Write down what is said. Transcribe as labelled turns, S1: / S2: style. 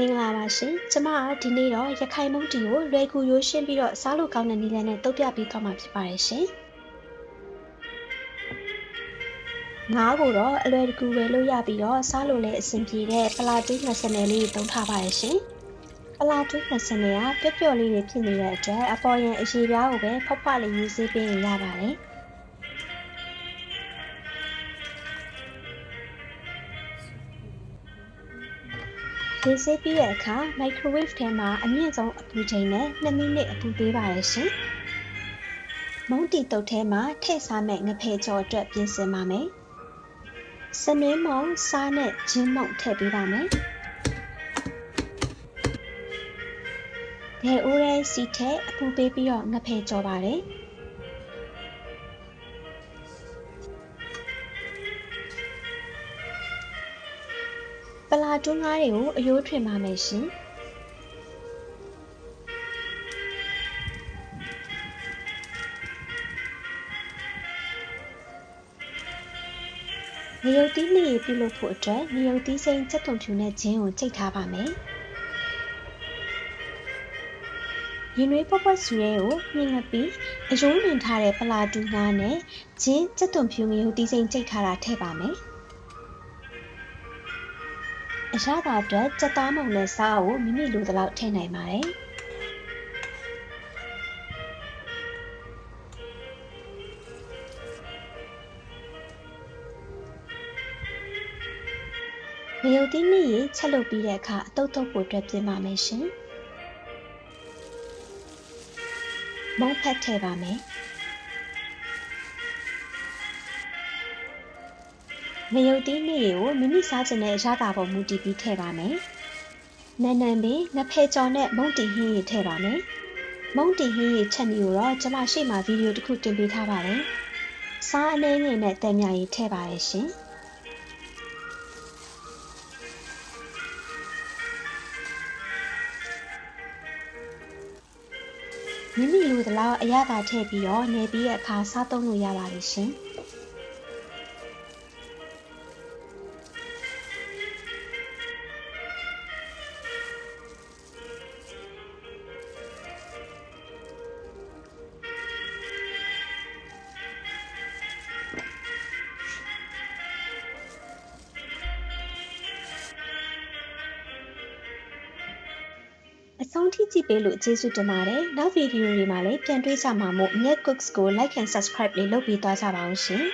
S1: မင်္ဂလာပါရှင်။ကျမဒီနေ့တော့ရခိုင်မုန့်တီကိုလွယ်ကူရိုးရှင်းပြီးတော့စားလို့ကောင်းတဲ့နည်းလမ်းနဲ့တုတ်ပြပေးသွားမှာဖြစ်ပါတယ်ရှင်။ငါးကိုတော့အလွယ်တကူဝယ်လို့ရပြီးတော့စားလို့လည်းအဆင်ပြေတဲ့ပလာတူး20နယ်လေးသုံးထားပါတယ်ရှင်။ပလာတူး20နယ်ကပျော့ပျော့လေးတွေဖြစ်နေတဲ့အတွက်အပေါ်ရန်အရေပြားကိုပဲဖောက်ဖွလေးရေးဆေးပေးရင်ရပါတယ်။ရေးဆေးပြီးတဲ့အခါ microwave ထဲမှာအမြင့်ဆုံးအပူချိန်နဲ့2မိနစ်အပူပေးပါရရှင်။မုန့်တီတုပ်ထဲမှာထည့်စားမဲ့ငဖယ်ကြော်အတွက်ပြင်ဆင်ပါမယ်။စနွေးမုန့်စားနဲ့ဂျင်းမုန့်ထည့်ပေးပါမယ်။ဘယ်အိုးရဲစီထည့်အပူပေးပြီးတော့ငဖယ်ကြော်ပါတယ်။ပလာတူးငါးတွေကိုအယိုးထွင်ပါမယ်ရှင်။ငရုတ်သီးလေးပြုလုပ်ဖို့အတွက်ငရုတ်သီးစိမ်းကြက်သွန်ဖြူနဲ့ဂျင်းကိုကြိတ်ထားပါမယ်။ရင်နွေးပွက်ပွက်ဆူရဲကိုမြင်ငပြီးအယိုးလွင်ထားတဲ့ပလာတူးငါးနဲ့ဂျင်းကြက်သွန်ဖြူငရုတ်သီးစိမ်းကြိတ်ထားတာထည့်ပါမယ်။အရသာအတွက်ကြက်သားမုန့်နဲ့စားကိုမိမိလိုသလောက်ထည့်နိုင်ပါတယ်။ငရုတ်သီးနည်းရေချက်လုပ်ပြီးတဲ့အခါအတုပ်တုပ်ဖို့အတွက်ပြင်ပါမယ်ရှင်။မုန့်ဖက်ထည့်ပါမယ်။ငရုတ်သီးနည်းရေကိုမိမိစားချင်တဲ့အရသာပေါ်မူတည်ပြီးထည့်ပါမယ်။နန်းနန်းပင်ငဖယ်ကြော်နဲ့မုန့်တီဟင်းရေထည့်ပါမယ်။မုန့်တီဟင်းရေချက်နည်းကိုတော့ကျွန်မရှေ့မှာဗီဒီယိုတစ်ခုတင်ပေးထားပါတယ်။စားအနည်းငယ်နဲ့တန်မြရေထည့်ပါရရှင်။မိမိလိုသလောက်အရသာထည့်ပြီးတော့နေပြီးတဲ့အခါစားသုံးလို့ရပါတယ်ရှင်။အဆုံးထိကြည့်ပေးလို့ကျေးဇူးတင်ပါတယ်။နောက်ဗီဒီယိုတွေမှာလည်းပြန်တွေ့ကြမှာမို့ Net Cooks ကို Like and Subscribe လေးလုပ်ပေးသွားကြပါဦးရှင်။